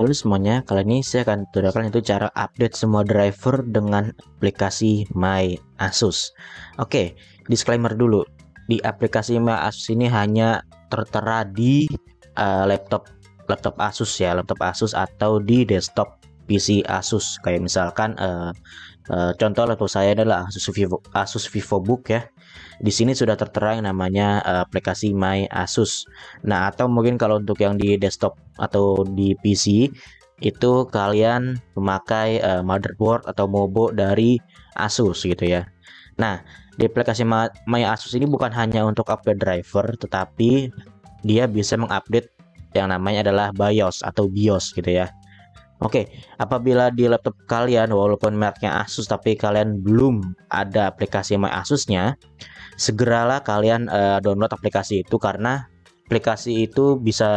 Halo semuanya, kali ini saya akan tutorialkan itu cara update semua driver dengan aplikasi My Asus. Oke, disclaimer dulu. Di aplikasi My Asus ini hanya tertera di laptop Asus ya, laptop Asus atau di desktop PC Asus. Kayak misalkan contoh laptop saya adalah Asus VivoBook ya. Di sini sudah tertera yang namanya aplikasi My Asus. Nah, atau mungkin kalau untuk yang di desktop atau di PC itu kalian memakai motherboard atau mobo dari Asus gitu ya. Nah, di aplikasi My Asus ini bukan hanya untuk update driver, tetapi dia bisa mengupdate yang namanya adalah BIOS atau BIOS gitu ya. Oke, apabila di laptop kalian walaupun mereknya Asus tapi kalian belum ada aplikasi My Asusnya, segeralah kalian download aplikasi itu karena aplikasi itu bisa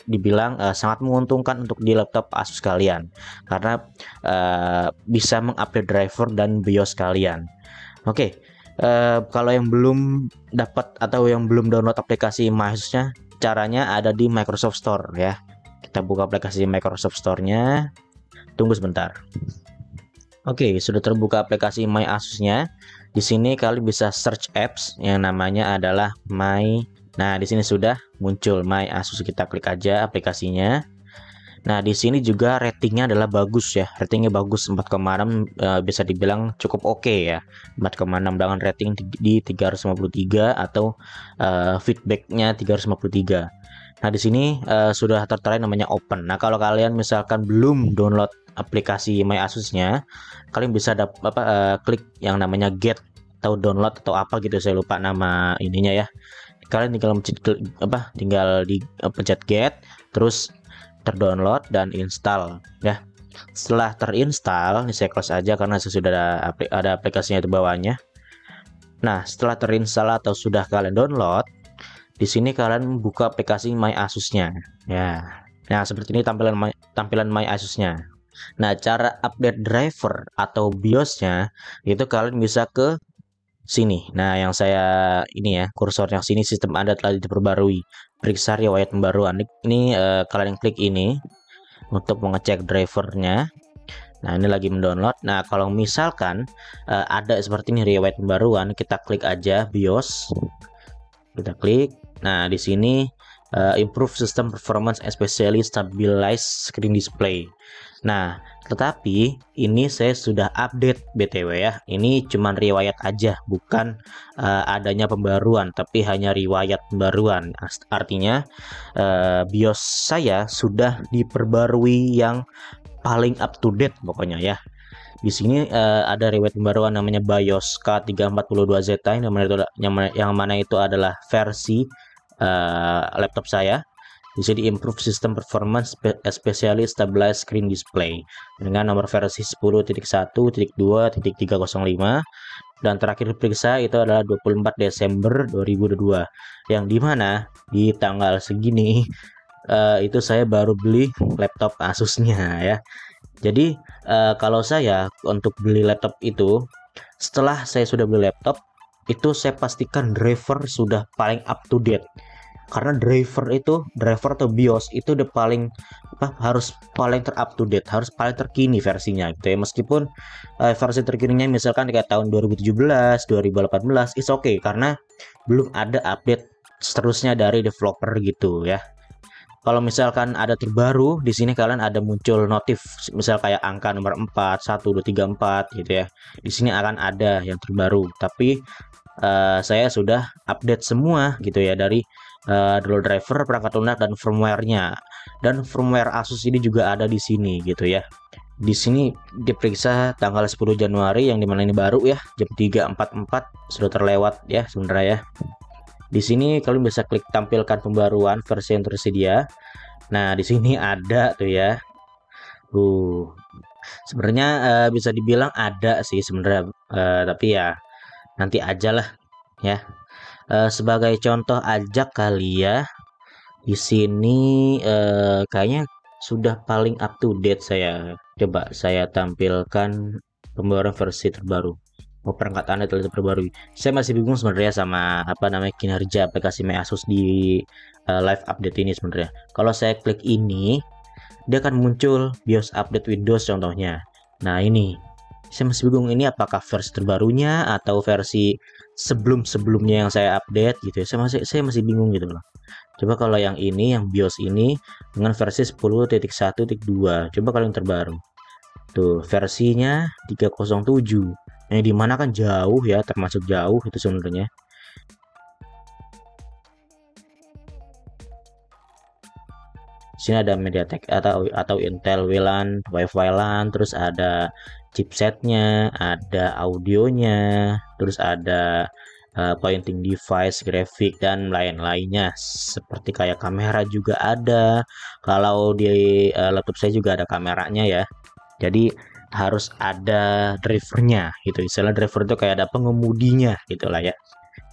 dibilang sangat menguntungkan untuk di laptop Asus kalian karena bisa mengupdate driver dan BIOS kalian. Oke, kalau yang belum dapat atau yang belum download aplikasi My Asusnya, caranya ada di Microsoft Store ya. Kita buka aplikasi Microsoft Store-nya. Tunggu sebentar. Oke, sudah terbuka aplikasi My Asusnya. Di sini kalian bisa search apps yang namanya adalah My. Nah, di sini sudah muncul My Asus. Kita klik aja aplikasinya. Nah, di sini juga ratingnya adalah bagus ya. Ratingnya bagus 4,6, bisa dibilang cukup oke ya. 4,6 dengan rating di 353 atau feedbacknya 353. Nah, di sini sudah tertera namanya open. Nah, kalau kalian misalkan belum download aplikasi My Asusnya, kalian bisa klik yang namanya get atau download atau apa gitu, saya lupa nama ininya ya. Kalian tinggal pencet get, terus terdownload dan install ya. Setelah terinstall, ini saya close aja karena sudah ada aplikasinya di bawahnya. Nah, setelah terinstall atau sudah kalian download, di sini kalian buka aplikasi My Asusnya ya. Nah, seperti ini tampilan My Asusnya. Nah, cara update driver atau BIOSnya itu kalian bisa ke sini. Nah, yang saya ini ya, kursornya sini, sistem Anda telah diperbarui. Periksa riwayat pembaruan. Ini kalian klik ini untuk mengecek drivernya. Nah, ini lagi mendownload. Nah, kalau misalkan ada seperti ini riwayat pembaruan, kita klik aja BIOS. Kita klik. Nah, di sini improve system performance especially stabilize screen display. Nah, tetapi ini saya sudah update BTW ya. Ini cuman riwayat aja, bukan adanya pembaruan, tapi hanya riwayat pembaruan. Artinya BIOS saya sudah diperbarui yang paling up to date pokoknya ya. Di sini ada riwayat pembaruan namanya BIOS K342Z yang mana itu adalah versi laptop saya. Bisa di improve system performance especially stabilize screen display dengan nomor versi 10.1.2.305 dan terakhir diperiksa itu adalah 24 Desember 2022 yang dimana di tanggal segini itu saya baru beli laptop Asusnya ya. Jadi kalau saya untuk beli laptop itu, setelah saya sudah beli laptop itu saya pastikan driver sudah paling up to date. Karena driver atau BIOS itu udah harus paling up to date, harus paling terkini versinya gitu ya. Meskipun versi terkininya misalkan kayak tahun 2017, 2018, it's okay karena belum ada update seterusnya dari developer gitu ya. Kalau misalkan ada terbaru, di sini kalian ada muncul notif, misal kayak angka nomor 4, 1, 2, 3, 4 gitu ya. Di sini akan ada yang terbaru, tapi saya sudah update semua gitu ya dari dulu driver, perangkat lunak dan firmware-nya. Dan firmware Asus ini juga ada di sini gitu ya. Di sini diperiksa tanggal 10 Januari yang dimana ini baru ya, jam 3.44 sudah terlewat ya sebenarnya ya. Di sini kalian bisa klik tampilkan pembaruan versi yang tersedia. Nah, di sini ada tuh ya. Sebenarnya bisa dibilang ada sih sebenarnya, tapi ya nanti aja lah ya. Sebagai contoh aja kali ya. Di sini kayaknya sudah paling up to date saya. Coba saya tampilkan pembaruan versi terbaru. Perangkat Anda telah terbarui. Saya masih bingung sebenarnya sama kinerja aplikasi My Asus di live update ini sebenarnya. Kalau saya klik ini, dia akan muncul BIOS update Windows contohnya. Nah ini, saya masih bingung ini apakah versi terbarunya atau versi sebelum-sebelumnya yang saya update gitu ya. Saya masih bingung gitu loh. Coba kalau yang ini, yang BIOS ini dengan versi 10.1.2. Coba kalau yang terbaru. Tuh, versinya 307. Yang dimana kan jauh ya, termasuk jauh itu sebenarnya. Sini ada MediaTek atau Intel WLAN, Wi-Fi LAN, terus ada chipsetnya, ada audionya, terus ada pointing device, grafik dan lain-lainnya. Seperti kayak kamera juga ada. Kalau di laptop saya juga ada kameranya ya. Jadi harus ada drivernya gitu. Istilah driver itu kayak ada pengemudinya gitulah ya.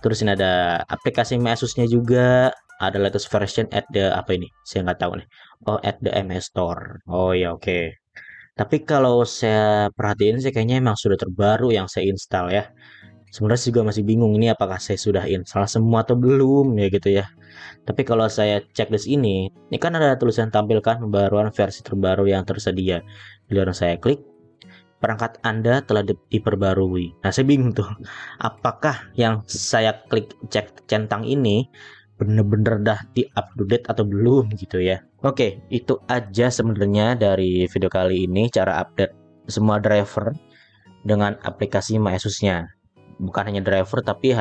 Terus ini ada aplikasi Asusnya juga, ada latest version at the apa ini? Saya nggak tahu nih. Oh, at the MS Store. Oh ya, oke. Tapi kalau saya perhatiin sih kayaknya emang sudah terbaru yang saya install ya. Sebenarnya juga masih bingung ini apakah saya sudah install semua atau belum ya gitu ya. Tapi kalau saya cek di sini, ini kan ada tulisan tampilkan pembaruan versi terbaru yang tersedia. Bila saya klik, perangkat Anda telah diperbarui. Nah, saya bingung tuh. Apakah yang saya klik cek centang ini bener-bener dah di-update atau belum gitu ya. Oke, itu aja sebenarnya dari video kali ini cara update semua driver dengan aplikasi MyAsusnya. Bukan hanya driver tapi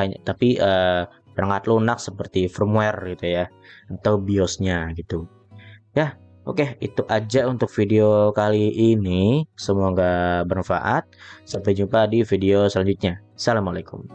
perangkat lunak seperti firmware gitu ya atau BIOS-nya gitu. Ya, oke, itu aja untuk video kali ini. Semoga bermanfaat. Sampai jumpa di video selanjutnya. Assalamualaikum.